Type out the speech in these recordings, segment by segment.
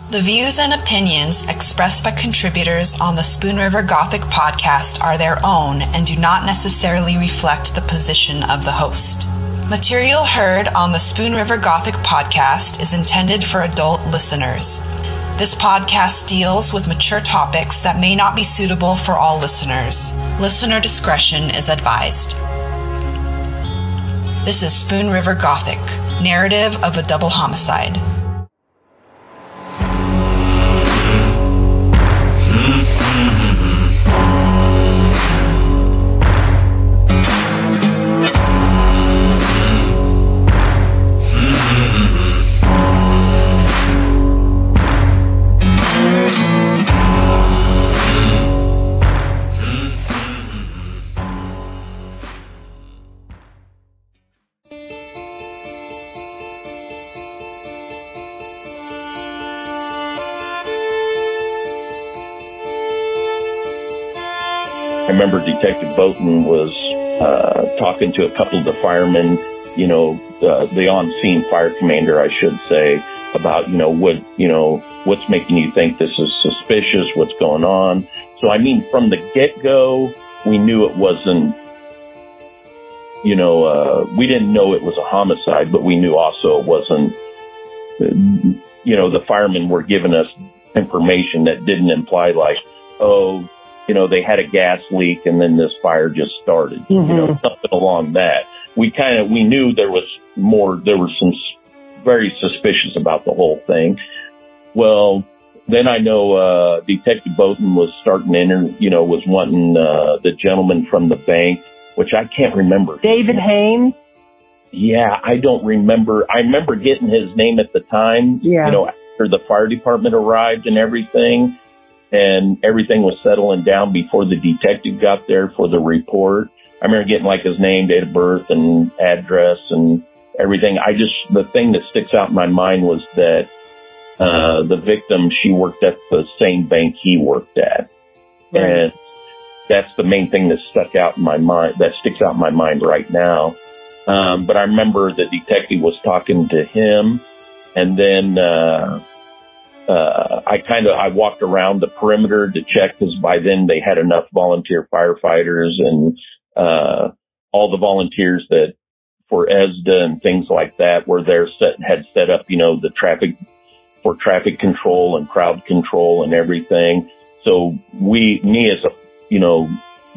The views and opinions expressed by contributors on the Spoon River Gothic podcast are their own and do not necessarily reflect the position of the host. Material heard on the Spoon River Gothic podcast is intended for adult listeners. This podcast deals with mature topics that may not be suitable for all listeners. Listener discretion is advised. This is Spoon River Gothic, narrative of a double homicide. I remember Detective Bowden was talking to a couple of the firemen, the on-scene fire commander, I should say, about, what's making you think this is suspicious, what's going on. So, I mean, from the get-go, we knew it wasn't, we didn't know it was a homicide, but we knew also it wasn't, the firemen were giving us information that didn't imply like, they had a gas leak and then this fire just started, something along that. We knew there was some very suspicious about the whole thing. Well, then I know, Detective Bowden was starting to was wanting, the gentleman from the bank, which I can't remember. David Haynes? Yeah, I don't remember. I remember getting his name at the time, after the fire department arrived and everything. And everything was settling down before the detective got there for the report. I remember getting like his name, date of birth, and address and everything. The thing that sticks out in my mind was that, the victim, she worked at the same bank he worked at. Right. And that's the main thing that sticks out in my mind right now. But I remember the detective was talking to him, and then, I walked around the perimeter to check because by then they had enough volunteer firefighters and, all the volunteers that for ESDA and things like that were there had set up, the traffic control and crowd control and everything. So me as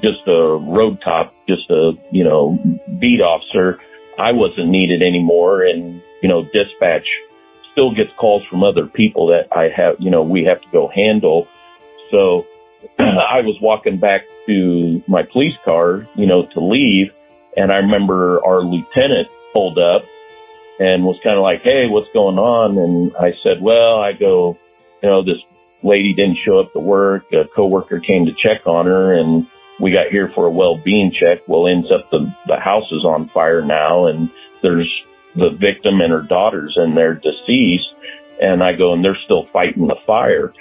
just a road cop, just a, beat officer, I wasn't needed anymore. And, dispatch still gets calls from other people that we have to go handle. So I was walking back to my police car, to leave. And I remember our lieutenant pulled up and was kind of like, hey, what's going on? And I said, this lady didn't show up to work. A coworker came to check on her and we got here for a well-being check. Well, ends up the house is on fire now and there's the victim and her daughters and they're deceased. And I go, and they're still fighting the fire.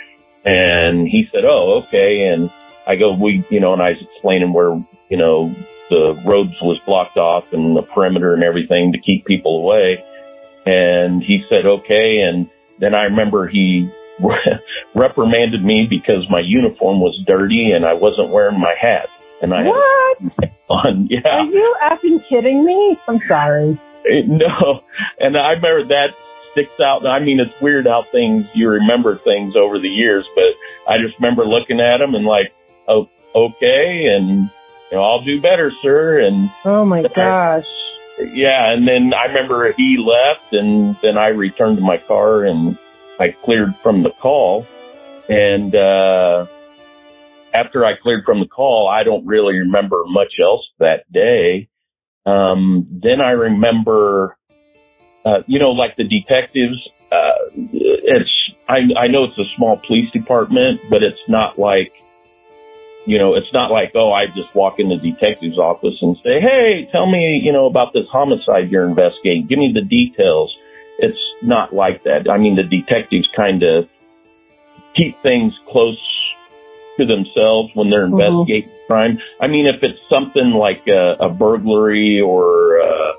And he said, oh, okay. And I go, and I was explaining where, the roads was blocked off and the perimeter and everything to keep people away. And he said, okay. And then I remember he reprimanded me because my uniform was dirty and I wasn't wearing my hat. And I had on. Yeah. Are you effing kidding me? I'm sorry. No. And I remember that sticks out. I mean, it's weird how you remember things over the years, but I just remember looking at him and like, oh, okay. And, I'll do better, sir. And oh my gosh. Yeah. And then I remember he left and then I returned to my car and I cleared from the call. And, after I cleared from the call, I don't really remember much else that day. Then I remember, like the detectives, I know it's a small police department, but it's not like, I just walk in the detective's office and say, hey, tell me, about this homicide you're investigating. Give me the details. It's not like that. I mean, the detectives kind of keep things close to themselves when they're investigating crime. I mean, if it's something like a burglary or,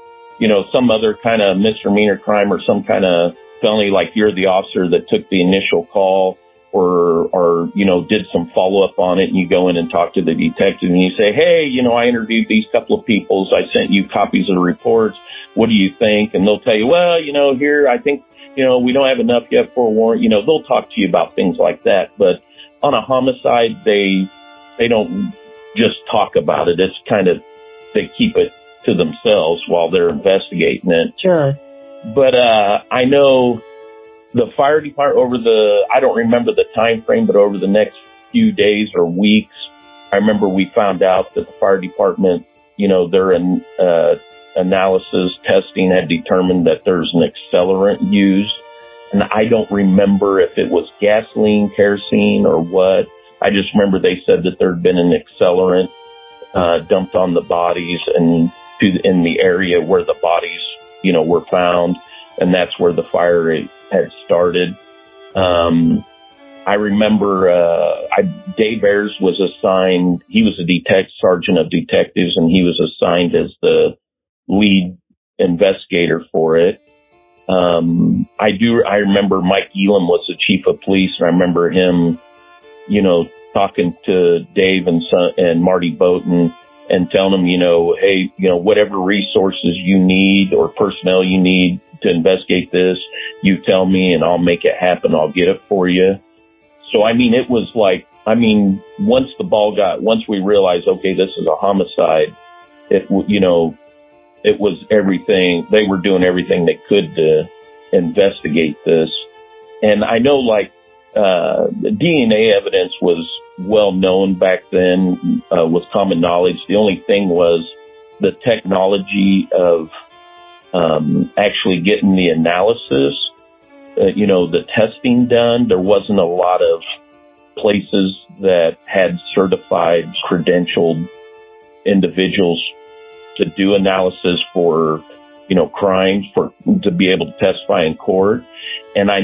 some other kind of misdemeanor crime or some kind of, felony, like you're the officer that took the initial call or, you know, did some follow up on it, and you go in and talk to the detective and you say, hey, you know, I interviewed these couple of people. I sent you copies of the reports. What do you think? And they'll tell you, well, you know, here, I think, you know, we don't have enough yet for a warrant. You know, they'll talk to you about things like that. But on a homicide, they don't just talk about it. It's kind of, they keep it to themselves while they're investigating it. Sure. But, I know the fire department I don't remember the time frame, but over the next few days or weeks, I remember we found out that the fire department, you know, their analysis testing had determined that there's an accelerant used. And I don't remember if it was gasoline, kerosene, or what. I just remember they said that there had been an accelerant dumped on the bodies and in the area where the bodies, you know, were found. And that's where the fire had started. I remember Dave Ayers was assigned. He was a sergeant of detectives, and he was assigned as the lead investigator for it. I remember Mike Elam was the chief of police, and I remember him, you know, talking to Dave and Marty Bowden and telling them, you know, hey, you know, whatever resources you need or personnel you need to investigate this, you tell me and I'll make it happen. I'll get it for you. So, I mean, it was like, I mean, once we realized, okay, this is a homicide, it was everything. They were doing everything they could to investigate this. And I know, like, the DNA evidence was well known back then, was common knowledge. The only thing was the technology of actually getting the analysis, the testing done. There wasn't a lot of places that had certified, credentialed individuals to do analysis for, crimes to be able to testify in court. And I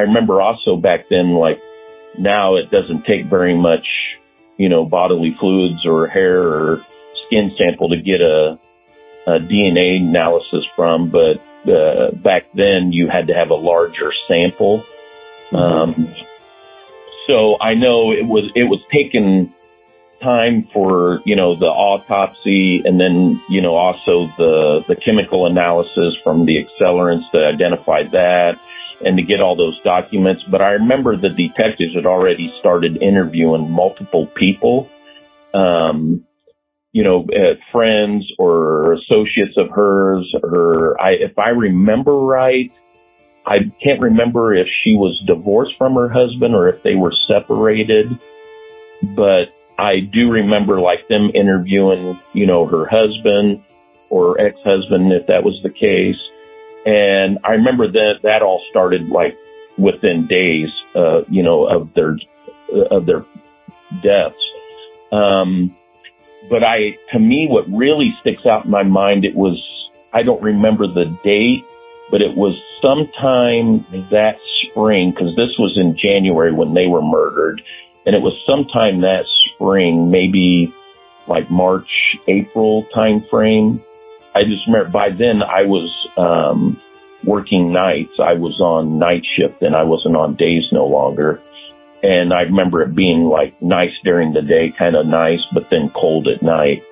remember also back then, like now it doesn't take very much, bodily fluids or hair or skin sample to get a DNA analysis from, but back then you had to have a larger sample. So I know it was taking time for, the autopsy and then, also the chemical analysis from the accelerants to identify that and to get all those documents. But I remember the detectives had already started interviewing multiple people, friends or associates of hers, if I remember right, I can't remember if she was divorced from her husband or if they were separated, but I do remember like them interviewing, her husband or ex-husband, if that was the case. And I remember that all started like within days, of their deaths. But to me, what really sticks out in my mind, I don't remember the date, but it was sometime that spring, because this was in January when they were murdered. And it was sometime that spring, maybe like March, April time frame. I just remember by then I was working nights. I was on night shift and I wasn't on days no longer. And I remember it being like nice during the day, kind of nice, but then cold at night.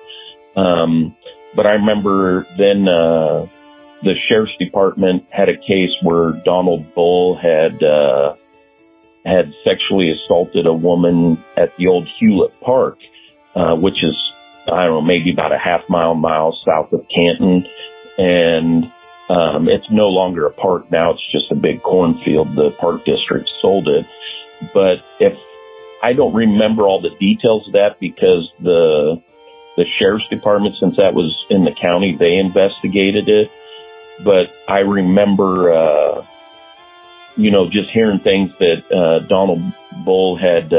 But I remember then the sheriff's department had a case where Donald Bull had sexually assaulted a woman at the old Hewlett Park, which is, I don't know, maybe about a half mile south of Canton. And it's no longer a park now. It's just a big cornfield. The park district sold it. But I don't remember all the details of that because the sheriff's department, since that was in the county, they investigated it. But I remember, just hearing things that Donald Bull had,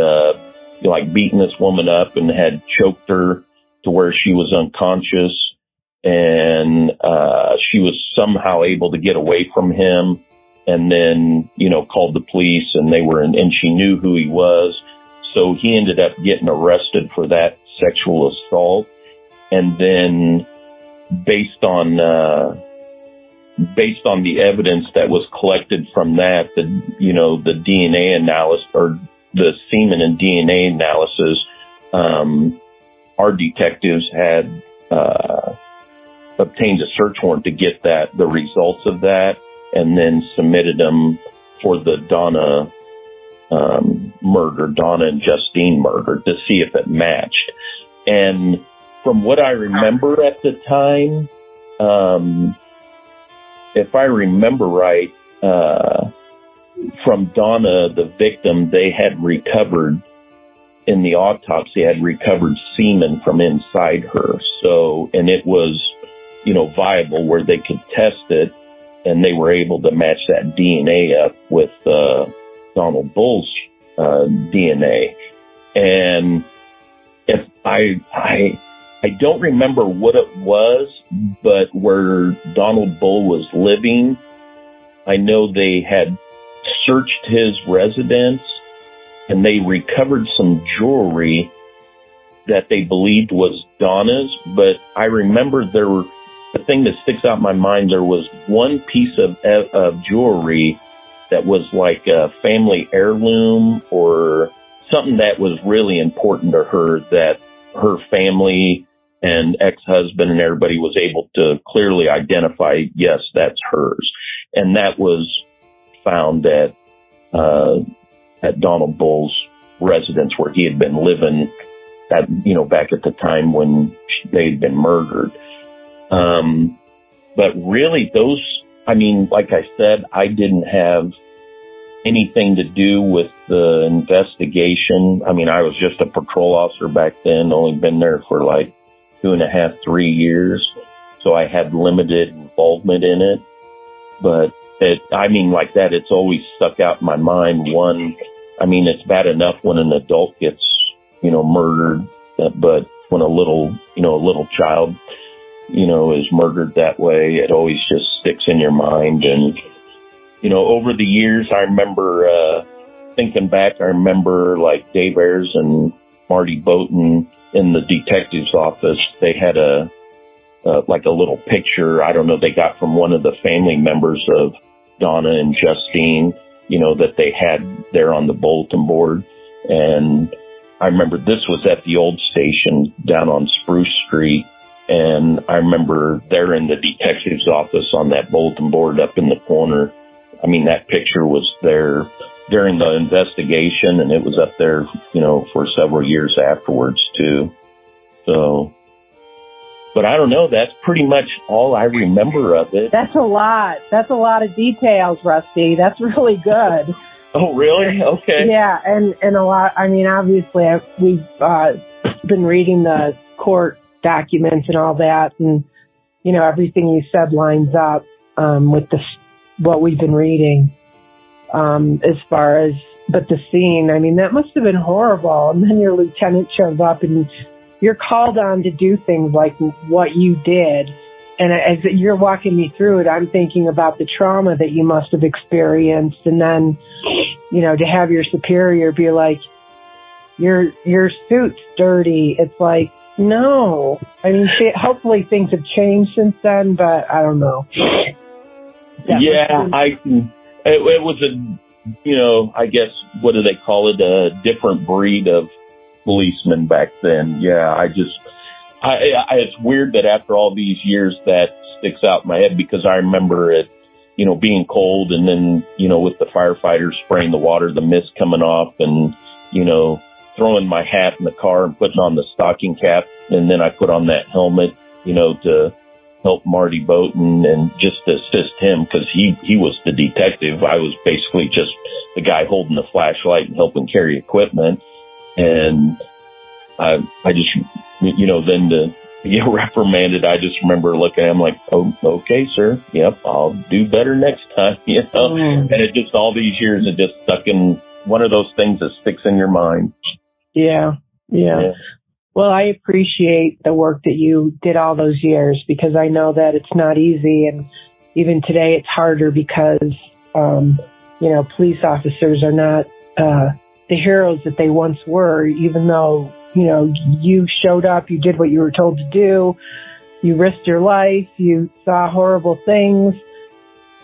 beaten this woman up and had choked her to where she was unconscious. And she was somehow able to get away from him. And then, called the police and and she knew who he was. So he ended up getting arrested for that sexual assault. And then based on, based on the evidence that was collected from that, the DNA analysis or the semen and DNA analysis, our detectives had obtained a search warrant to get the results of that, and then submitted them for the Donna and Justine murder to see if it matched. And from what I remember at the time, if I remember right, from Donna, the victim, they had recovered in the autopsy, had recovered semen from inside her. So, and it was, viable where they could test it, and they were able to match that DNA up with Donald Bull's DNA. And if I don't remember what it was, but where Donald Bull was living, I know they had searched his residence and they recovered some jewelry that they believed was Donna's. But I remember the thing that sticks out in my mind, there was one piece of jewelry that was like a family heirloom or something that was really important to her, that her family and ex-husband and everybody was able to clearly identify, yes, that's hers. And that was found at Donald Bull's residence where he had been living at, back at the time when they'd been murdered. But really like I said, I didn't have anything to do with the investigation. I mean, I was just a patrol officer back then, only been there for like 2.5, 3 years. So I had limited involvement in it. But like that, it's always stuck out in my mind. It's bad enough when an adult gets, murdered, but when a little child, is murdered that way, it always just sticks in your mind. And, over the years, I remember, thinking back, I remember like Dave Ayers and Marty Bowden in the detective's office. They had a little picture, I don't know, they got from one of the family members of Donna and Justine, that they had there on the bulletin board. And I remember this was at the old station down on Spruce Street. And I remember there in the detective's office on that bulletin board up in the corner. I mean, that picture was there during the investigation, and it was up there, for several years afterwards too. So, but I don't know. That's pretty much all I remember of it. That's a lot. That's a lot of details, Rusty. That's really good. Oh, really? Okay. Yeah, and a lot. I mean, obviously, we've been reading the court documents and all that, and everything you said lines up with what we've been reading as far as. But the scene, I mean, that must have been horrible. And then your lieutenant shows up, and you're called on to do things like what you did. And as you're walking me through it, I'm thinking about the trauma that you must have experienced, and then to have your superior be like, your suit's dirty. It's like, no. I mean, hopefully things have changed since then, but I don't know. It was I guess, what do they call it? A different breed of policeman back then. Yeah, it's weird that after all these years that sticks out in my head, because I remember it, being cold, and then, with the firefighters spraying the water, the mist coming off, and, throwing my hat in the car and putting on the stocking cap. And then I put on that helmet, to help Marty Bowden and just to assist him, because he was the detective. I was basically just the guy holding the flashlight and helping carry equipment. And I just, then to get reprimanded, I just remember looking at him like, oh, okay, sir. Yep, I'll do better next time, And it just, all these years, it just stuck in, one of those things that sticks in your mind. Yeah. Well, I appreciate the work that you did all those years, because I know that it's not easy. And even today it's harder because, police officers are not the heroes that they once were, even though, you showed up, you did what you were told to do, you risked your life, you saw horrible things,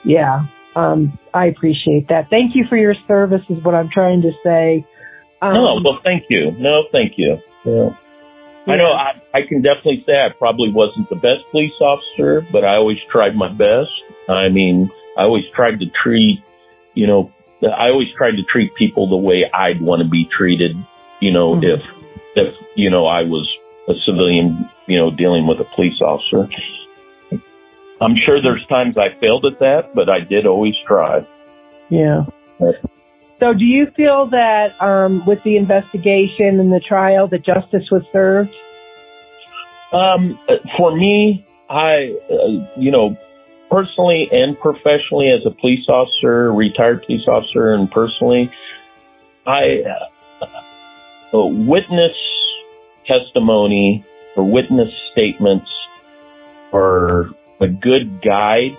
Yeah. I appreciate that. Thank you for your service is what I'm trying to say. Well, thank you. No, thank you. Yeah. I know I can definitely say I probably wasn't the best police officer, but I always tried my best. I mean, I always tried to treat people the way I'd want to be treated, if I was a civilian, dealing with a police officer. I'm sure there's times I failed at that, but I did always try. Yeah. So do you feel that with the investigation and the trial that justice was served? For me, I, personally and professionally as a police officer, retired police officer, and personally, witness testimony or witness statements are a good guide.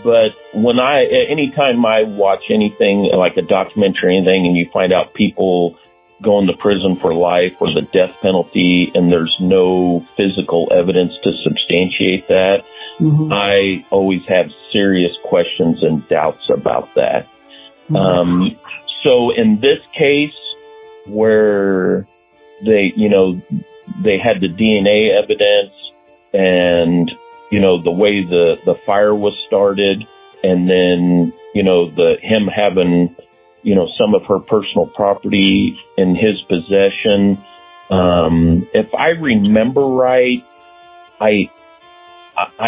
But anytime I watch anything like a documentary or anything, and you find out people going to prison for life or the death penalty, and there's no physical evidence to substantiate that, I always have serious questions and doubts about that. So in this case, where they had the DNA evidence and the way the fire was started, and then, him having, some of her personal property in his possession. If I remember right, I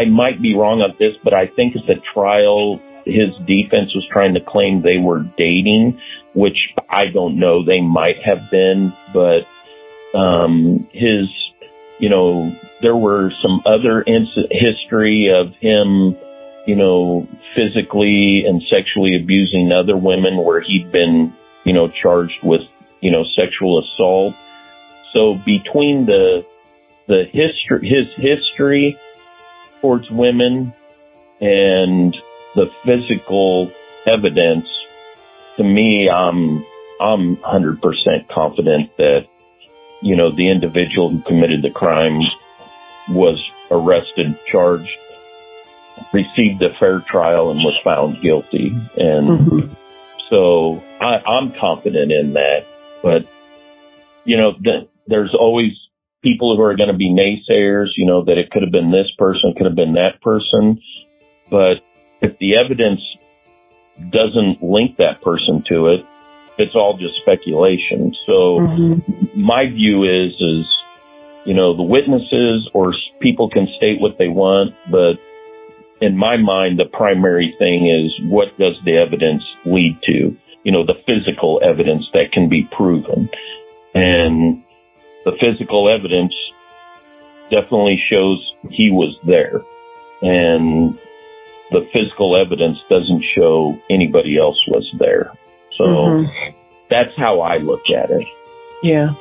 might be wrong on this, but I think at the trial, his defense was trying to claim they were dating, which I don't know. They might have been, but, there were some other history of him, physically and sexually abusing other women where he'd been, charged with, sexual assault. So between his history towards women and the physical evidence, to me, I'm 100% confident that, the individual who committed the crime was arrested, charged, received a fair trial, and was found guilty. And so I'm confident in that. But, there's always people who are going to be naysayers, that it could have been this person, could have been that person. But if the evidence doesn't link that person to it, it's all just speculation. So my view is, the witnesses or people can state what they want, but in my mind, the primary thing is, what does the evidence lead to? The physical evidence that can be proven. And the physical evidence definitely shows he was there. And the physical evidence doesn't show anybody else was there. So that's how I look at it. Yeah.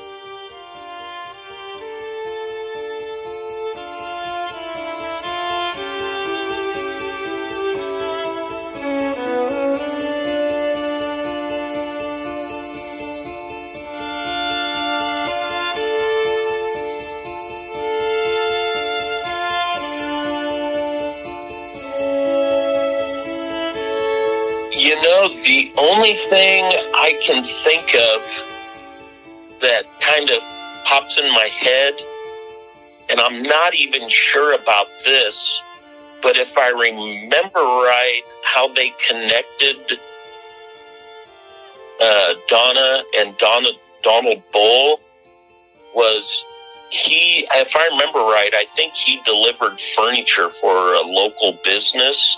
The only thing I can think of that kind of pops in my head, and I'm not even sure about this, but if I remember right, how they connected Donna and Donald Bull was if I remember right, I think he delivered furniture for a local business,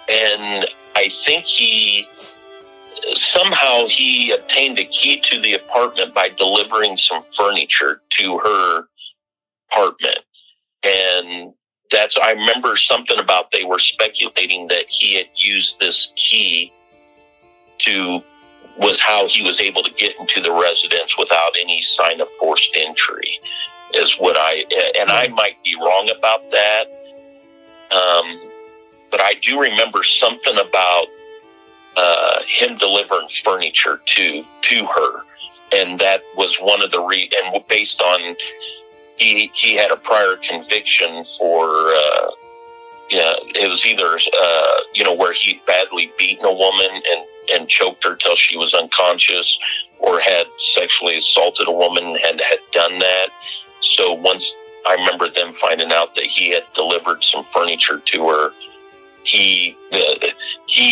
and I think he obtained a key to the apartment by delivering some furniture to her apartment. And I remember something about they were speculating that he had used this key was how he was able to get into the residence without any sign of forced entry, and I might be wrong about that. But I do remember something about him delivering furniture to her, and that was one of the and based on he had a prior conviction for yeah, it was either, where he'd badly beaten a woman and choked her till she was unconscious, or had sexually assaulted a woman and had done that. So once I remember them finding out that he had delivered some furniture to her, he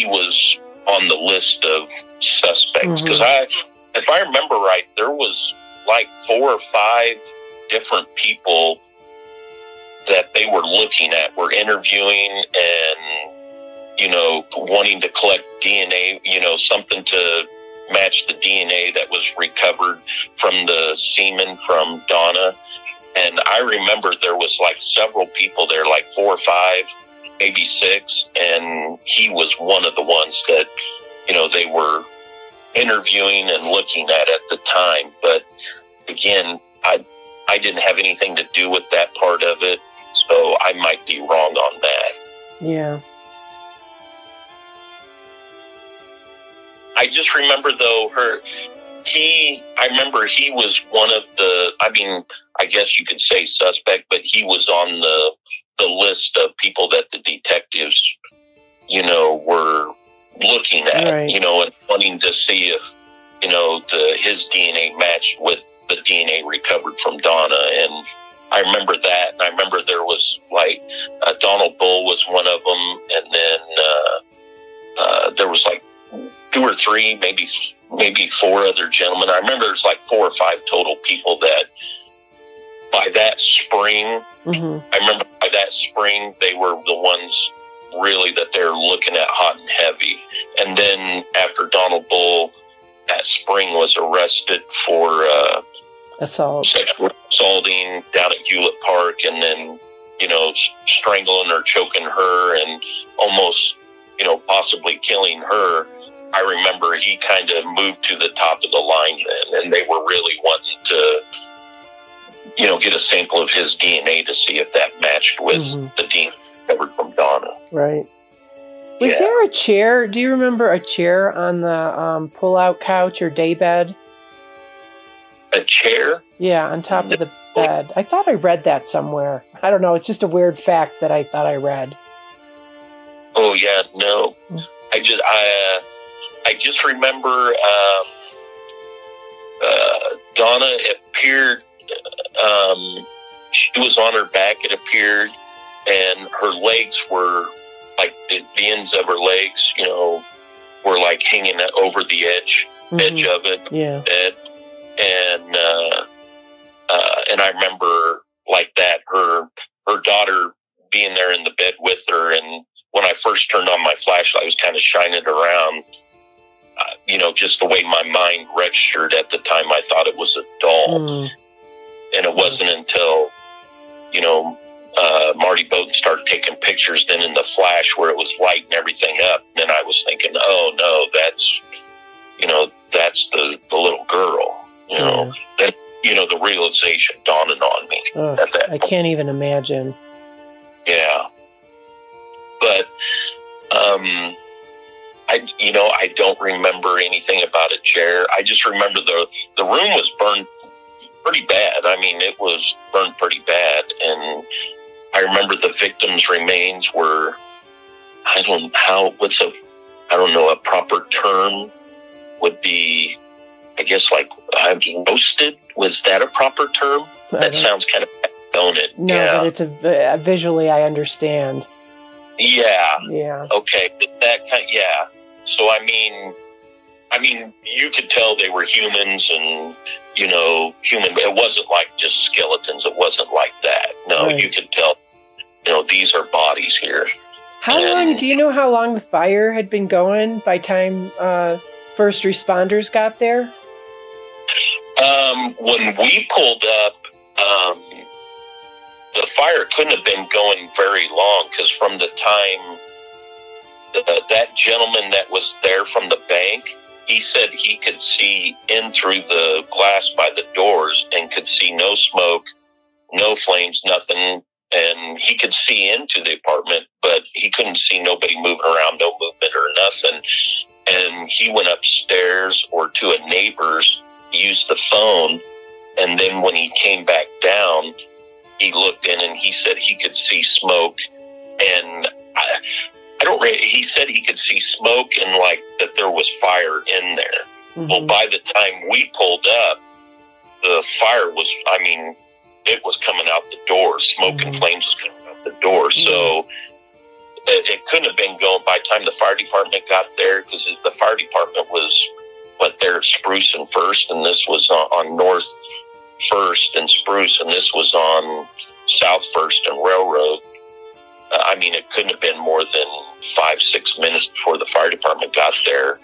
was on the list of suspects. Because if I remember right, there was like 4 or 5 different people that they were looking at, were interviewing and, wanting to collect DNA, something to match the DNA that was recovered from the semen from Donna. And I remember there was like several people there, like 4 or 5, maybe 6. And he was one of the ones that, they were interviewing and looking at the time. But again, I didn't have anything to do with that part of it, so I might be wrong on that. Yeah. I just remember, though, I remember he was one of the, I guess you could say suspect, but he was on the list of people that the detectives, were looking at, right. And wanting to see if, his DNA matched with the DNA recovered from Donna. And I remember that. And I remember there was like, Donald Bull was one of them. And then, there was like 2 or 3, maybe 4 other gentlemen. I remember there's like 4 or 5 total people that by that spring, I remember by that spring, they were the ones really that they're looking at hot and heavy. And then after Donald Bull, that spring was arrested for sexual assaulting down at Hewlett Park, and then, strangling or choking her and almost, possibly killing her. I remember he kind of moved to the top of the line then, and they were really wanting to, get a sample of his DNA to see if that matched with the DNA covered from Donna. Right. Was there a chair? Do you remember a chair on the pull-out couch or daybed? A chair? Yeah, on top of the bed. I thought I read that somewhere. I don't know. It's just a weird fact that I thought I read. Oh yeah, no. I just remember Donna appeared. She was on her back. It appeared, and her legs were like the ends of her legs, were like hanging over the edge of it. Yeah. And I remember like that her daughter being there in the bed with her, and when I first turned on my flashlight, I was kind of shining it around. Just the way my mind registered at the time, I thought it was a doll. And it wasn't until, Marty Bowden started taking pictures then in the flash where it was lighting everything up. And then I was thinking, oh no, that's the little girl, that, the realization dawning on me at that I can't even imagine. Yeah. But, I don't remember anything about a chair. I just remember the room was burned pretty bad. It was burned pretty bad. And I remember the victim's remains were, I don't know, a proper term would be, I guess, like roasted. Was that a proper term? That sounds kind of bad, don't it? No, yeah. But it's visually I understand. Yeah. Yeah. Okay. That kind. Yeah. So I mean, you could tell they were humans, and human. It wasn't like just skeletons. It wasn't like that. No, right. You could tell. These are bodies here. How long? Do you know how long the fire had been going by time first responders got there? When we pulled up, the fire couldn't have been going very long, because from the time that gentleman that was there from the bank, he said he could see in through the glass by the doors and could see no smoke, no flames, nothing. And he could see into the apartment, but he couldn't see nobody moving around, no movement or nothing. And he went upstairs or to a neighbor's, used the phone. And then when he came back down, he looked in and he said he could see smoke and I don't really, he said he could see smoke and like that there was fire in there. Mm-hmm. Well, by the time we pulled up, the fire was, I mean, it was coming out the door. Smoke and flames was coming out the door. So it couldn't have been going by the time the fire department got there, because the fire department was there at Spruce and First, and this was on North First and Spruce, and this was on South First and Railroad. I mean, it couldn't have been more than 5-6 minutes before the fire department got there.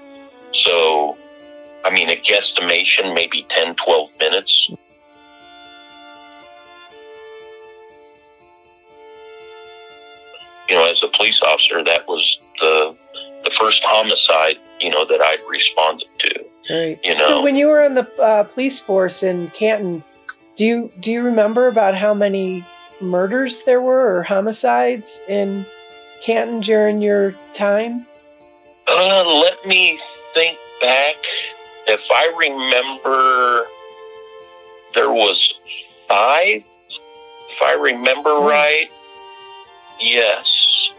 So, I mean, a guesstimation, maybe 10-12 minutes. You know, as a police officer, that was the first homicide, you know, that I'd responded to. Right. You know? So when you were on the police force in Canton, do you remember about how many murders there were or homicides in Canton during your time? Let me think back. If I remember, there was 5, if I remember right. Yes.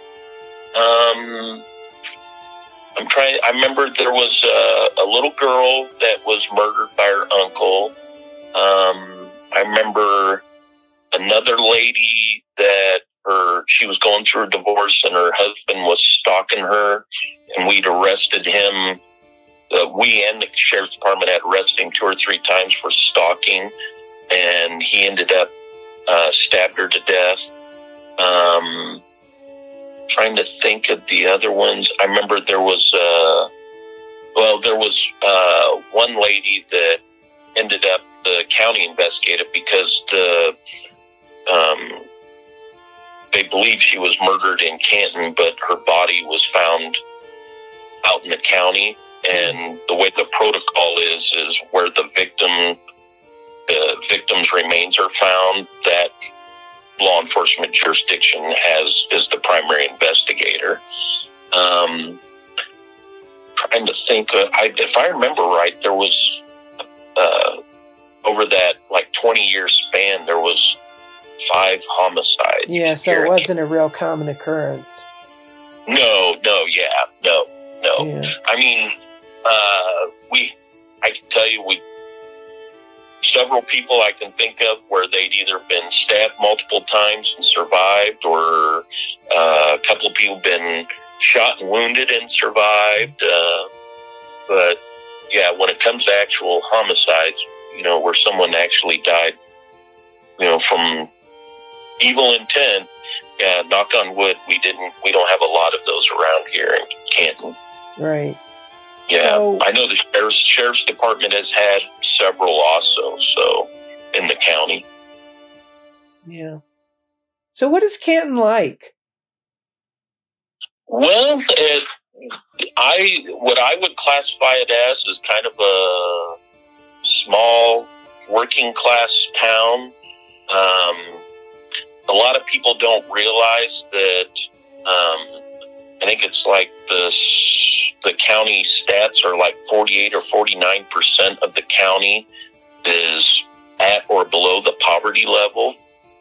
I remember there was a little girl that was murdered by her uncle. I remember another lady that she was going through a divorce and her husband was stalking her, and we'd arrested him. We and the sheriff's department had arrested him 2 or 3 times for stalking, and he ended up stabbed her to death. Trying to think of the other ones. I remember there was one lady that ended up, the county investigated because they believe she was murdered in Canton, but her body was found out in the county. And the way the protocol is where the victim's remains are found, that law enforcement jurisdiction is the primary investigator. Trying to think, if I remember right, there was over that like 20-year span, there was 5 homicides. Yeah, so it wasn't a real common occurrence. No. Yeah. I mean, I can tell you, several people I can think of where they'd either been stabbed multiple times and survived, or a couple of people been shot and wounded and survived. But yeah, when it comes to actual homicides, you know, where someone actually died, you know, from evil intent, yeah, knock on wood, we don't have a lot of those around here in Canton. Right. Yeah, so, I know the sheriff's department has had several also, so, in the county. Yeah. So what is Canton like? Well, what I would classify it as is kind of a small working class town. A lot of people don't realize that, I think it's like the county stats are like 48 or 49% of the county is at or below the poverty level.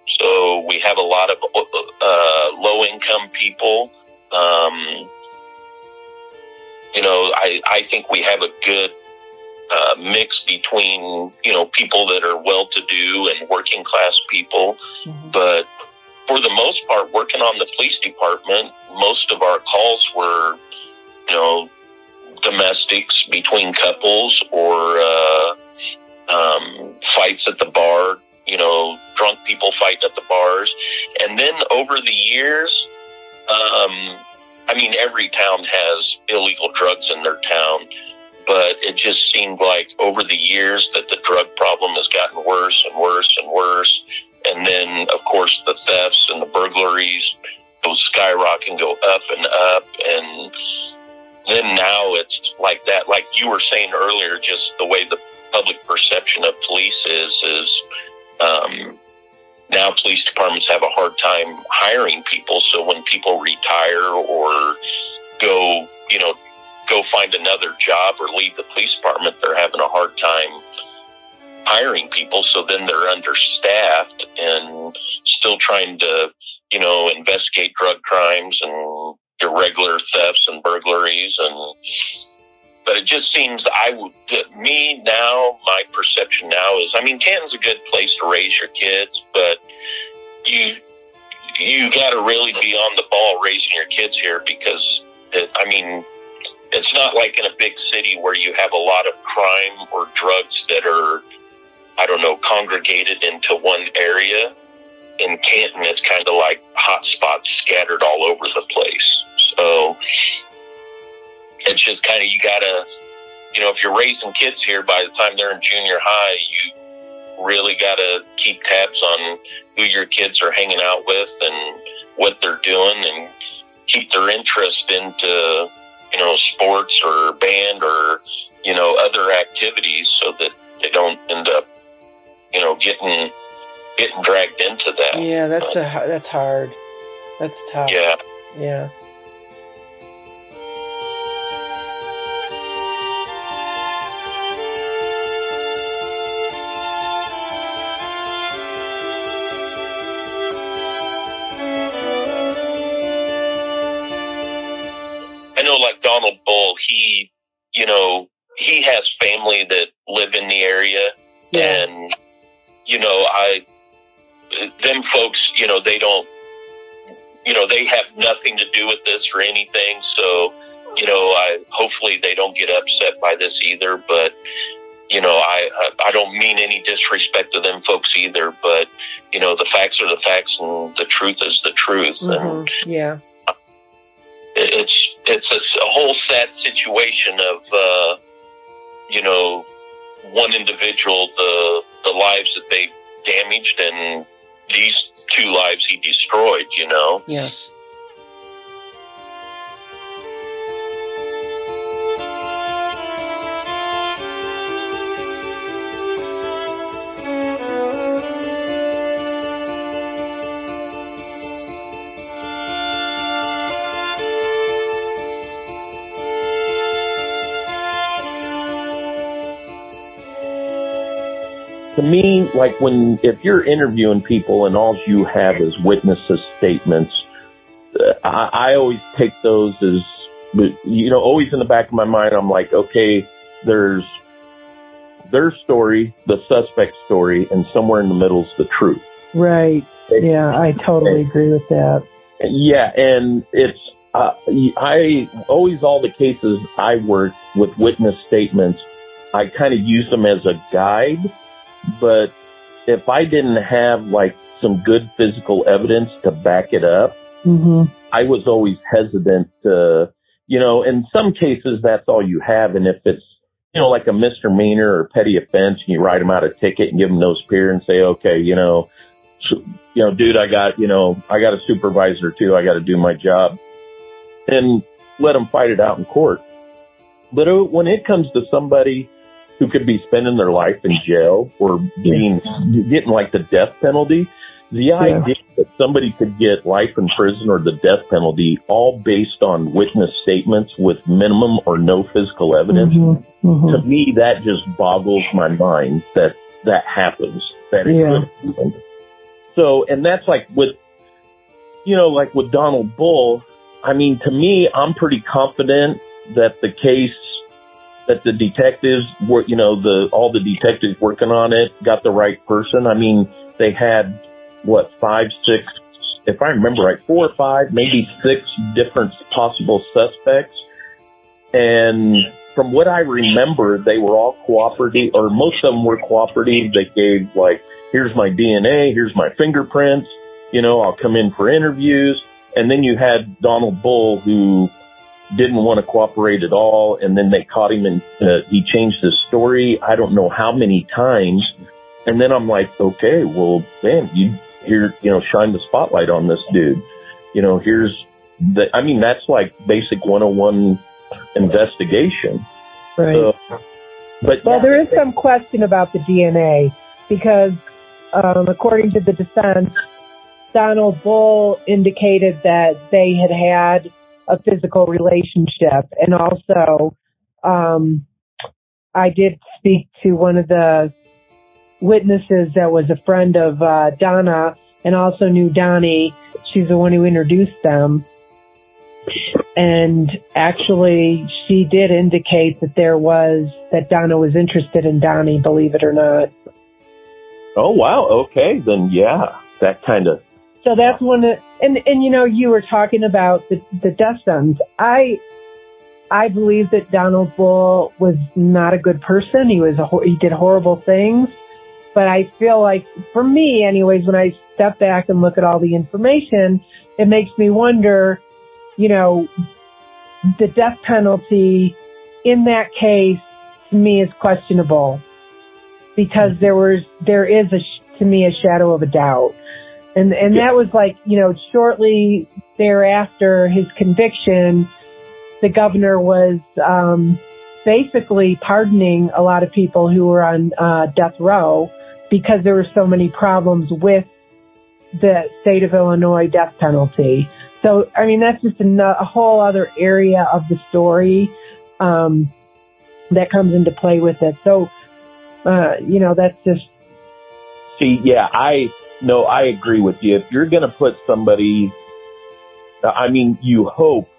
So we have a lot of low income people. You know, I think we have a good mix between, you know, people that are well-to-do and working class people. Mm-hmm. But for the most part, working on the police department, most of our calls were, you know, domestics between couples or fights at the bar, you know, drunk people fighting at the bars. And then over the years, I mean, every town has illegal drugs in their town, but it just seemed like over the years that the drug problem has gotten worse and worse and worse. And then, of course, the thefts and the burglaries go skyrocket and go up and up. And then now it's like that, like you were saying earlier, just the way the public perception of police is now police departments have a hard time hiring people. So when people retire or go find another job or leave the police department, they're having a hard time hiring people. So then they're understaffed and still trying to investigate drug crimes and irregular thefts and burglaries. But it just seems my perception now is, Canton's a good place to raise your kids, but you got to really be on the ball raising your kids here, because it's not like in a big city where you have a lot of crime or drugs that are, congregated into one area. In Canton, it's kind of like hot spots scattered all over the place. So it's just kind of, you gotta, if you're raising kids here, by the time they're in junior high, you really gotta keep tabs on who your kids are hanging out with and what they're doing, and keep their interest into, sports or band or, other activities, so that they don't end up, getting dragged into that. Yeah, that's hard. That's tough. Yeah. Yeah. I know, like Donald Bull, he has family that live in the area, Yeah. and them folks, they don't, they have nothing to do with this or anything. So, hopefully they don't get upset by this either. But, I don't mean any disrespect to them folks either. But, the facts are the facts, and the truth is the truth. Mm-hmm. And yeah, it's a whole sad situation of, one individual, the lives that they damaged, and these 2 lives he destroyed, Yes. To me, like if you're interviewing people and all you have is witnesses' statements, I always take those as, always in the back of my mind, I'm like, okay, there's their story, the suspect's story, and somewhere in the middle is the truth. Right. Yeah, I totally agree with that. Yeah, and it's, all the cases I work with witness statements, I kind of use them as a guide. But if I didn't have like some good physical evidence to back it up, I was always hesitant to, in some cases that's all you have. And if it's, like a misdemeanor or petty offense, and you write them out a ticket and give them no spear and say, okay, dude, I got a supervisor too. I got to do my job, and let them fight it out in court. But when it comes to somebody who could be spending their life in jail or getting like the death penalty, the idea that somebody could get life in prison or the death penalty all based on witness statements with minimum or no physical evidence, to me, that just boggles my mind that happens, that it could happen. So, and that's like with Donald Bull, I mean, to me, I'm pretty confident that the case, that the detectives were, all the detectives working on it got the right person. I mean, they had, 5, 6, if I remember right, 4 or 5, maybe 6 different possible suspects. And from what I remember, they were all cooperative, or most of them were cooperative. They gave here's my DNA, here's my fingerprints, I'll come in for interviews. And then you had Donald Bull, who didn't want to cooperate at all. And then they caught him and he changed his story. I don't know how many times. And then I'm like, okay, well, man, shine the spotlight on this dude. That's like basic 101 investigation. Right. So, there is some question about the DNA because, according to the defense, Donald Bull indicated that they had a physical relationship. And also, I did speak to one of the witnesses that was a friend of Donna, and also knew Donnie. She's the one who introduced them. And actually, she did indicate that that Donna was interested in Donnie, believe it or not. Oh, wow. Okay. Then, yeah, that kind of. So that's one. And you were talking about the death sentence. I believe that Donald Bull was not a good person. He did horrible things. But I feel like, for me anyways, when I step back and look at all the information, it makes me wonder, the death penalty in that case to me is questionable, because there is to me a shadow of a doubt. And that was like, shortly thereafter his conviction, the governor was basically pardoning a lot of people who were on death row because there were so many problems with the state of Illinois death penalty. So, I mean, that's just a whole other area of the story that comes into play with it. So, that's just... See, yeah, I agree with you. If you're going to put somebody, I mean, you hope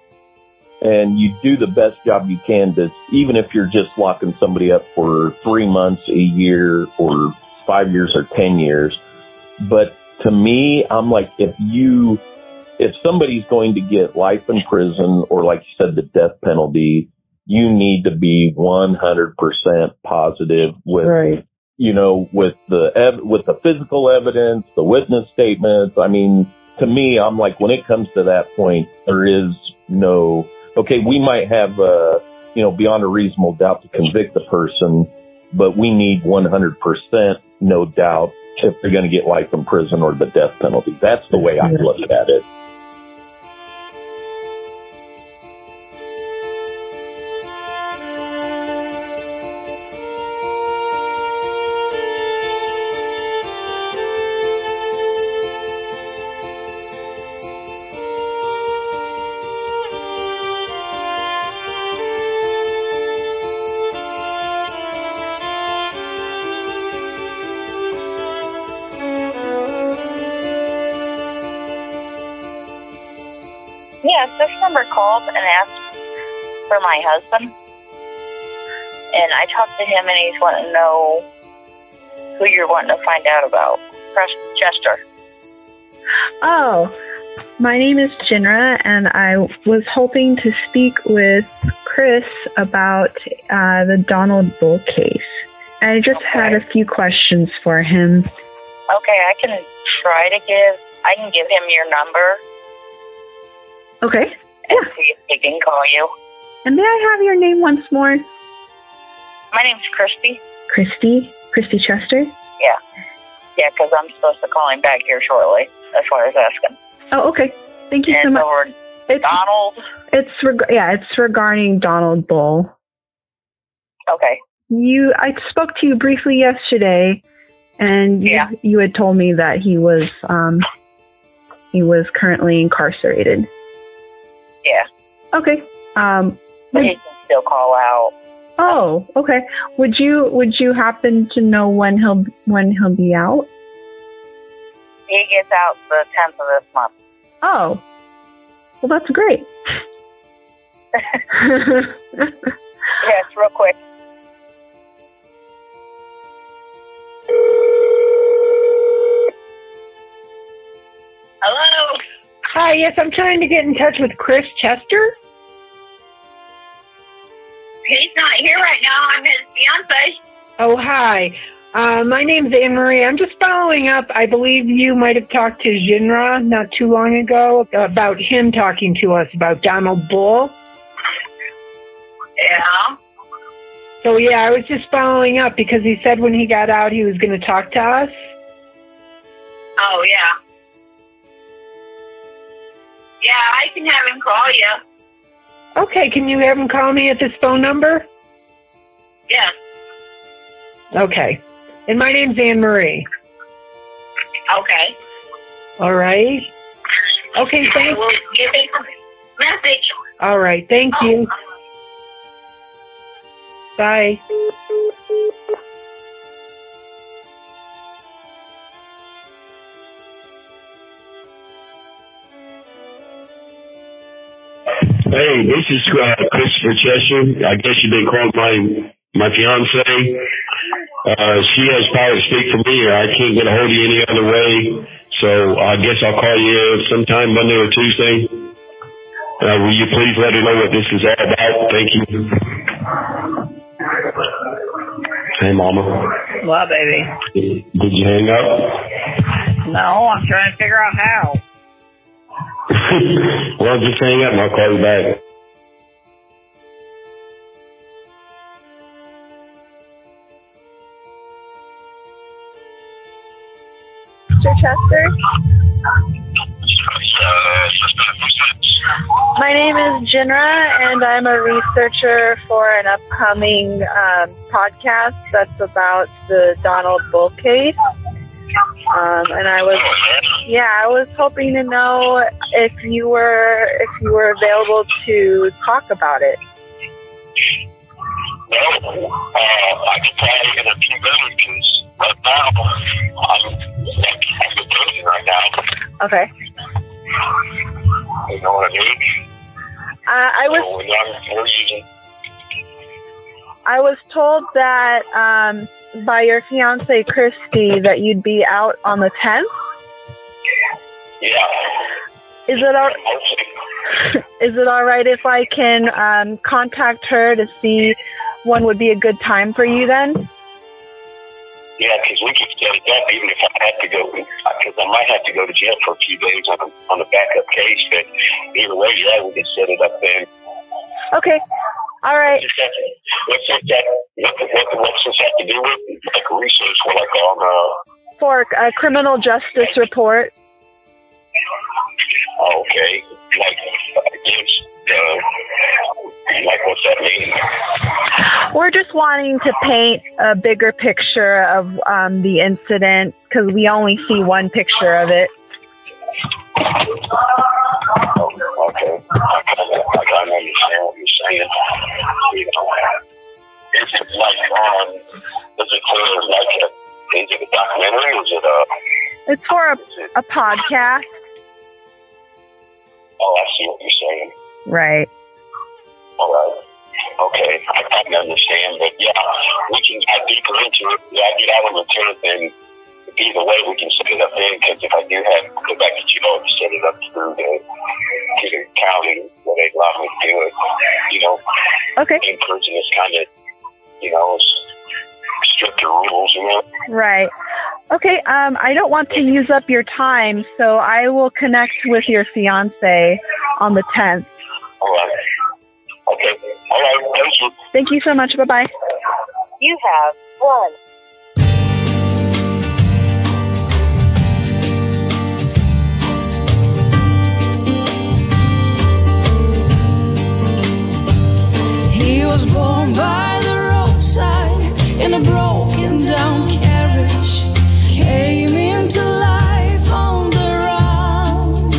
and you do the best job you can to, even if you're just locking somebody up for 3 months, a year, or 5 years or 10 years. But to me, I'm like, if somebody's going to get life in prison or, like you said, the death penalty, you need to be 100% positive with, right. With the physical evidence, the witness statements. I mean, to me, I'm like, when it comes to that point, there is no, okay, we might have, beyond a reasonable doubt to convict the person, but we need 100% no doubt if they're going to get life in prison or the death penalty. That's the way I look at it. Yes, this number called and asked for my husband. And I talked to him and he's wanting to know who you're wanting to find out about. Press Chester. Oh, my name is Jinra, and I was hoping to speak with Chris about the Donald Bull case. I just had a few questions for him. Okay, I can give him your number. Okay. And see if he can call you. And may I have your name once more? My name's Christy. Christy Chester? Yeah. Yeah, because I'm supposed to call him back here shortly. That's why I was asking. Oh, okay. Thank you so much. It's Donald? It's regarding Donald Bull. Okay. I spoke to you briefly yesterday, and you had told me that he was currently incarcerated. Yeah. Okay. But he can still call out. Oh, okay. Would you happen to know when he'll be out? He gets out the 10th of this month. Oh. Well, that's great. Yes, real quick. Hello? Hi, yes, I'm trying to get in touch with Chris Chester. He's not here right now. I'm his fiance. Oh, hi. My name's Anne Marie. I'm just following up. I believe you might have talked to Jinra not too long ago about him talking to us about Donald Bull. Yeah. So, I was just following up because he said when he got out he was going to talk to us. Oh, yeah. Yeah, I can have him call you. Okay, can you have him call me at this phone number? Yes. Okay. And my name's Anne Marie. Okay. All right. Okay, thanks. I will give him a message. All right, thank you. Bye. Hey, this is Christopher Cheshire. I guess you've been called my fiance. She has power to speak for me. I can't get a hold of you any other way. So I guess I'll call you sometime Monday or Tuesday. Will you please let her know what this is all about? Thank you. Hey, Mama. What, baby? Did you hang up? No, I'm trying to figure out how. Well, just hang up and I'll call you back. Mr. Chester? My name is Jinra, and I'm a researcher for an upcoming podcast that's about the Donald Bull case. And I was hoping to know if you were available to talk about it. Well, I can probably in a few minutes because right now I'm in prison right now. Okay. You know what I mean? I was told that by your fiance Christy that you'd be out on the 10th. Yeah. Is it all right if I can contact her to see when would be a good time for you then? Yeah, because we could set it up even if I have to go, because I might have to go to jail for a few days on a backup case. But either way, yeah, we could set it up then. Okay. All right. What's this have to do with? Like research, what I call for a criminal justice report. Okay. Like what's that mean? We're just wanting to paint a bigger picture of the incident because we only see one picture of it. Okay. I kind of understand what you're saying. You know, is it is it a documentary? Is it a... It's for a podcast. Oh, I see what you're saying. Right. All right. Okay. I kind of understand, but yeah, we can dive deeper into it. Yeah, I get out on the 10th, and either way, we can set it up then, because if I do have to go back to jail to set it up through the county where they allow me to do it, you know. Okay. In prison is kind of, you know, stricter rules, you know. Right. Okay, I don't want to use up your time, so I will connect with your fiance on the 10th. All right. Okay. All right. Thank you. Thank you so much. Bye-bye. You have one. He was born by the roadside in a broken down carriage, came into life on the run,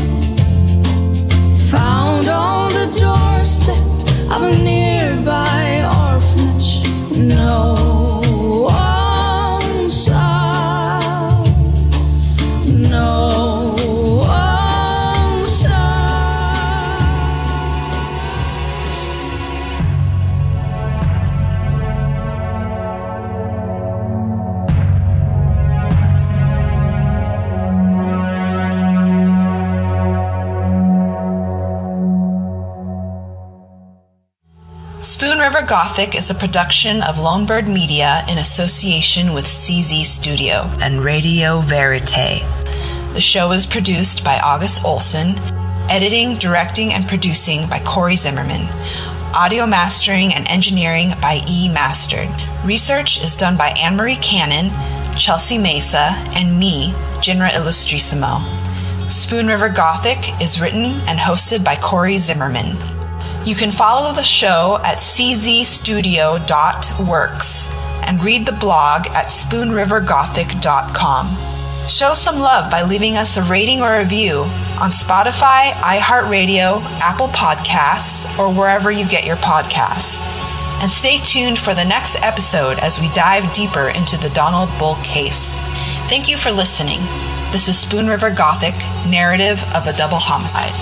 found on the doorstep of a nearby orphanage. No one saw, no one saw. Spoon River Gothic is a production of Lonebird Media in association with CZ Studio and Radio Verite. The show is produced by August Olson, editing, directing, and producing by Corey Zimmerman, audio mastering and engineering by E. Mastered. Research is done by Anne-Marie Cannon, Chelsea Mesa, and me, Jinra Illustrissimo. Spoon River Gothic is written and hosted by Corey Zimmerman. You can follow the show at czstudio.works and read the blog at spoonrivergothic.com. Show some love by leaving us a rating or review on Spotify, iHeartRadio, Apple Podcasts, or wherever you get your podcasts. And stay tuned for the next episode as we dive deeper into the Donald Bull case. Thank you for listening. This is Spoon River Gothic, narrative of a double homicide.